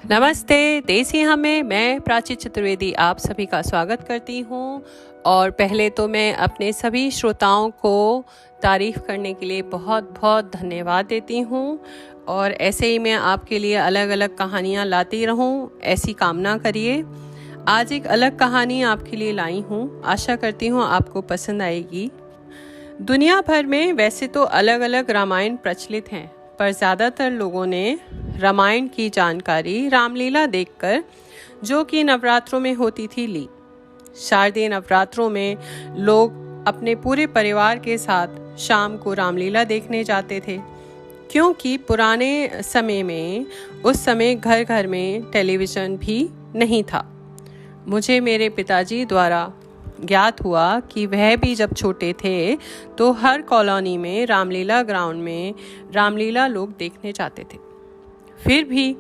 नमस्ते। देसी हमें मैं प्राची चतुर्वेदी आप सभी का स्वागत करती हूँ। और पहले तो मैं अपने सभी श्रोताओं को तारीफ़ करने के लिए बहुत बहुत धन्यवाद देती हूँ। और ऐसे ही मैं आपके लिए अलग अलग कहानियाँ लाती रहूँ, ऐसी कामना करिए। आज एक अलग कहानी आपके लिए लाई हूँ, आशा करती हूँ आपको पसंद आएगी। दुनिया भर में वैसे तो अलग अलग रामायण प्रचलित हैं, पर ज़्यादातर लोगों ने रामायण की जानकारी रामलीला देखकर, जो कि नवरात्रों में होती थी, ली। शारदीय नवरात्रों में लोग अपने पूरे परिवार के साथ शाम को रामलीला देखने जाते थे, क्योंकि पुराने समय में उस समय घर घर में टेलीविज़न भी नहीं था। मुझे मेरे पिताजी द्वारा ज्ञात हुआ कि वह भी जब छोटे थे तो हर कॉलोनी में रामलीला ग्राउंड में रामलीला लोग देखने जाते थे। फिर भी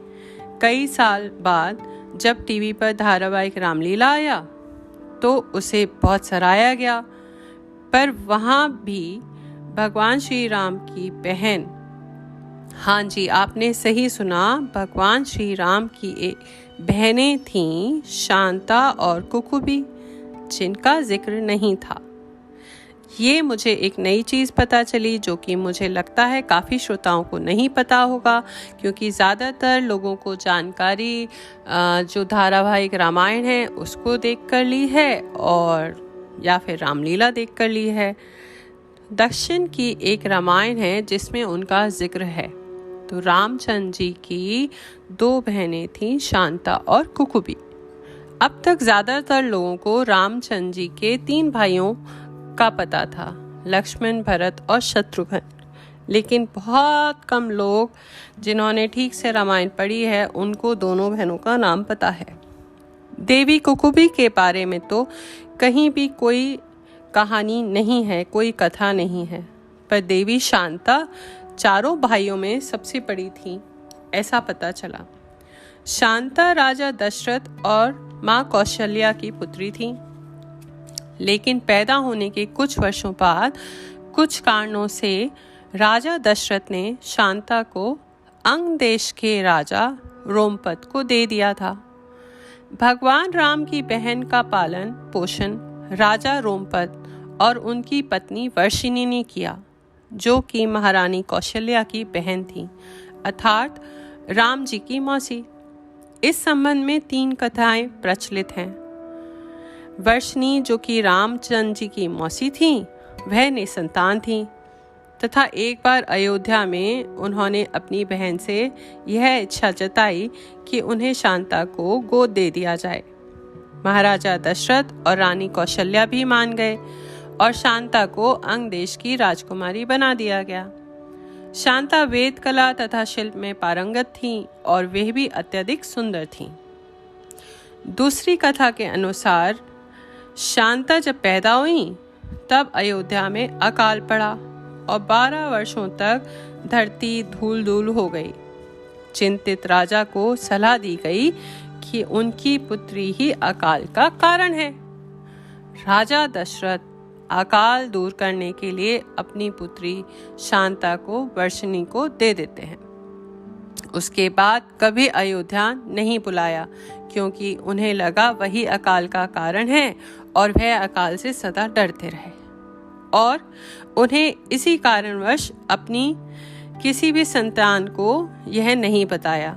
कई साल बाद जब टीवी पर धारावाहिक रामलीला आया तो उसे बहुत सराहा गया, पर वहाँ भी भगवान श्री राम की बहन, हाँ जी आपने सही सुना, भगवान श्री राम की बहनें थीं, शांता और कुकुबी, जिनका जिक्र नहीं था। ये मुझे एक नई चीज़ पता चली, जो कि मुझे लगता है काफ़ी श्रोताओं को नहीं पता होगा, क्योंकि ज़्यादातर लोगों को जानकारी जो धारावाहिक रामायण है उसको देख कर ली है, और या फिर रामलीला देख कर ली है। दक्षिण की एक रामायण है जिसमें उनका जिक्र है। तो रामचंद्र जी की दो बहनें थीं, शांता और कुकुबी। अब तक ज़्यादातर लोगों को रामचंद्र जी के 3 भाइयों का पता था, लक्ष्मण, भरत और शत्रुघ्न। लेकिन बहुत कम लोग जिन्होंने ठीक से रामायण पढ़ी है उनको दोनों बहनों का नाम पता है। देवी कुकुबी के बारे में तो कहीं भी कोई कहानी नहीं है, कोई कथा नहीं है, पर देवी शांता चारों भाइयों में सबसे बड़ी थी, ऐसा पता चला। शांता राजा दशरथ और माँ कौशल्या की पुत्री थी, लेकिन पैदा होने के कुछ वर्षों बाद कुछ कारणों से राजा दशरथ ने शांता को अंग देश के राजा रोमपद को दे दिया था। भगवान राम की बहन का पालन पोषण राजा रोमपद और उनकी पत्नी वर्षिनी ने किया, जो कि महारानी कौशल्या की बहन थी, अर्थात राम जी की मौसी। इस संबंध में 3 कथाएं प्रचलित हैं। वर्षिनी, जो कि रामचंद्र जी की मौसी थी, वह निसंतान थी तथा एक बार अयोध्या में उन्होंने अपनी बहन से यह इच्छा जताई कि उन्हें शांता को गोद दे दिया जाए। महाराजा दशरथ और रानी कौशल्या भी मान गए और शांता को अंग देश की राजकुमारी बना दिया गया। शांता वेद कला तथा शिल्प में पारंगत थीं और वह भी अत्यधिक सुंदर थीं। दूसरी कथा के अनुसार शांता जब पैदा हुई तब अयोध्या में अकाल पड़ा और 12 वर्षों तक धरती धूल धूल हो गई। चिंतित राजा को सलाह दी गई कि उनकी पुत्री ही अकाल का कारण है। राजा दशरथ अकाल दूर करने के लिए अपनी पुत्री शांता को वर्षिनी को दे देते हैं। उसके बाद कभी अयोध्या नहीं बुलाया, क्योंकि उन्हें लगा वही अकाल का कारण है और वह अकाल से सदा डरते रहे, और उन्हें इसी कारणवश अपनी किसी भी संतान को यह नहीं बताया।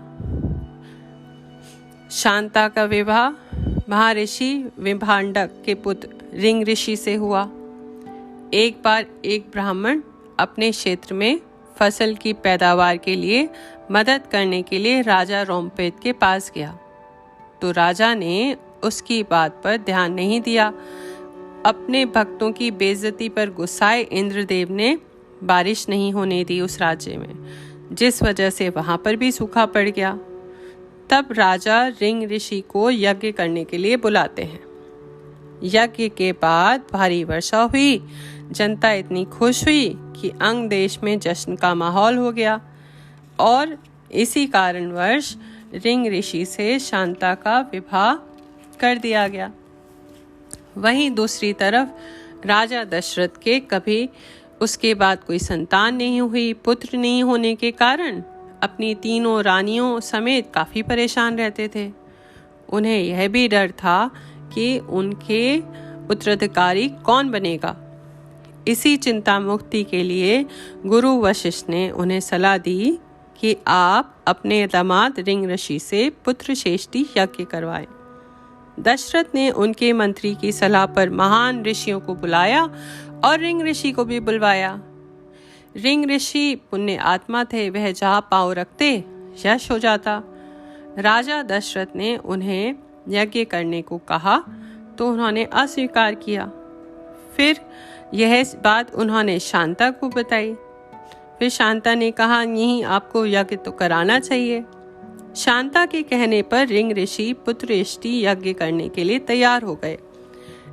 शांता का विवाह महर्षि विभांडक के पुत्र रिंग ऋषि से हुआ। एक बार एक ब्राह्मण अपने क्षेत्र में फसल की पैदावार के लिए मदद करने के लिए राजा रोमपेद के पास गया, तो राजा ने उसकी बात पर ध्यान नहीं दिया। अपने भक्तों की बेइज्जती पर गुस्साए इंद्रदेव ने बारिश नहीं होने दी उस राज्य में, जिस वजह से वहां पर भी सूखा पड़ गया। तब राजा रिंग ऋषि को यज्ञ करने के लिए बुलाते हैं। यज्ञ के बाद भारी वर्षा हुई। जनता इतनी खुश हुई कि अंग देश में जश्न का माहौल हो गया, और इसी कारणवश रिंग ऋषि से शांता का विवाह कर दिया गया। वहीं दूसरी तरफ राजा दशरथ के कभी उसके बाद कोई संतान नहीं हुई। पुत्र नहीं होने के कारण अपनी तीनों रानियों समेत काफ़ी परेशान रहते थे। उन्हें यह भी डर था कि उनके उत्तराधिकारी कौन बनेगा। इसी चिंता मुक्ति के लिए गुरु वशिष्ठ ने उन्हें सलाह दी कि आप अपने दामाद रिंग ऋषि से पुत्र श्रेष्ठी यज्ञ करवाएं। दशरथ ने उनके मंत्री की सलाह पर महान ऋषियों को बुलाया और रिंग ऋषि को भी बुलवाया। रिंग ऋषि पुण्य आत्मा थे, वह जहाँ पांव रखते यश हो जाता। राजा दशरथ ने उन्हें यज्ञ करने को कहा तो उन्होंने अस्वीकार किया। फिर यह बात उन्होंने शांता को बताई। फिर शांता ने कहा, नहीं, आपको यज्ञ तो कराना चाहिए। शांता के कहने पर रिंग ऋषि पुत्रष्टि यज्ञ करने के लिए तैयार हो गए।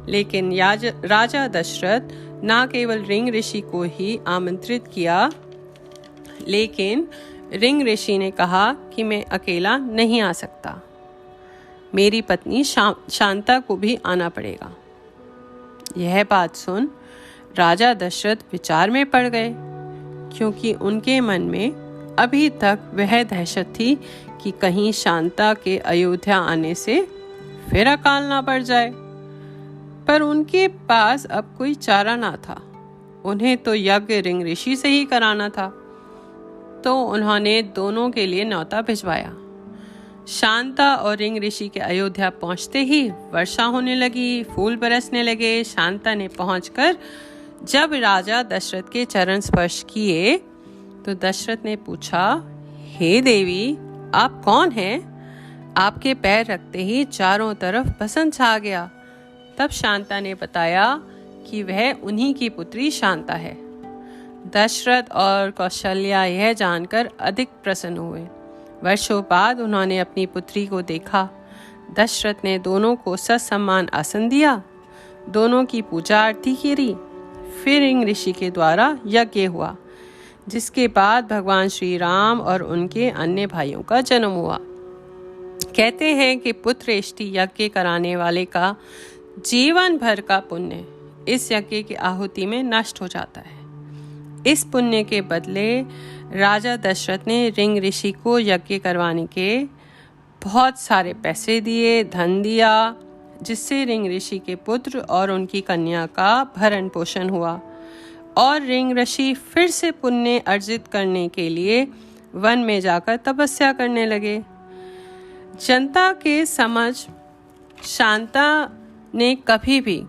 लेकिन राजा दशरथ न केवल रिंग ऋषि को ही आमंत्रित किया, लेकिन रिंग ऋषि ने कहा कि मैं अकेला नहीं आ सकता, मेरी पत्नी शांता को भी आना पड़ेगा। यह बात सुन राजा दशरथ विचार में पड़ गए, क्योंकि उनके मन में अभी तक वह दहशत थी कि कहीं शांता के अयोध्या आने से फिर अकाल ना पड़ जाए। पर उनके पास अब कोई चारा ना था। उन्हें तो यज्ञ रिंग ऋषि से ही कराना था। तो उन्होंने दोनों के लिए न्योता भिजवाया। शांता और रिंग ऋषि के अयोध्या पहुंचते ही वर्षा होने लगी, फूल बरसने लगे। शांता ने पहुंचकर जब राजा दशरथ के चरण स्पर्श किए तो दशरथ ने पूछा, हे देवी, आप कौन हैं? आपके पैर रखते ही चारों तरफ बसंत छा गया। तब शांता ने बताया कि वह उन्हीं की पुत्री शांता है। दशरथ और कौशल्या यह जानकर अधिक प्रसन्न हुए। वर्षों बाद उन्होंने अपनी पुत्री को देखा। दशरथ ने दोनों को ससम्मान आसन दिया, दोनों की पूजा आरती की। फिर रिंग ऋषि के द्वारा यज्ञ हुआ, जिसके बाद भगवान श्री राम और उनके अन्य भाइयों का जन्म हुआ। कहते हैं कि पुत्रष्टि यज्ञ कराने वाले का जीवन भर का पुण्य इस यज्ञ की आहुति में नष्ट हो जाता है। इस पुण्य के बदले राजा दशरथ ने रिंग ऋषि को यज्ञ करवाने के बहुत सारे पैसे दिए, धन दिया, जिससे रिंग ऋषि के पुत्र और उनकी कन्या का भरण पोषण हुआ। और रिंग ऋषि फिर से पुण्य अर्जित करने के लिए वन में जाकर तपस्या करने लगे। जनता के समझ शांता ने कभी भी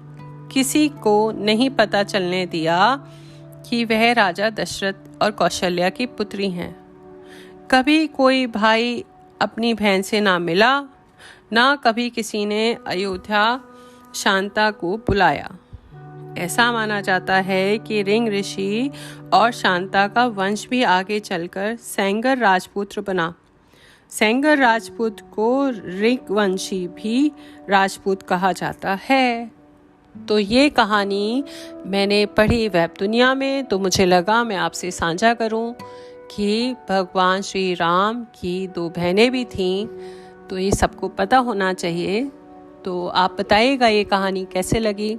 किसी को नहीं पता चलने दिया कि वह राजा दशरथ और कौशल्या की पुत्री हैं। कभी कोई भाई अपनी बहन से ना मिला, ना कभी किसी ने अयोध्या शांता को बुलाया। ऐसा माना जाता है कि रिंग ऋषि और शांता का वंश भी आगे चलकर सेंगर राजपुत्र बना। सेंगर राजपूत को रिंग वंशी भी राजपूत कहा जाता है। तो ये कहानी मैंने पढ़ी वेब दुनिया में, तो मुझे लगा मैं आपसे साझा करूं कि भगवान श्री राम की 2 बहनें भी थीं, तो ये सबको पता होना चाहिए। तो आप बताइएगा ये कहानी कैसे लगी।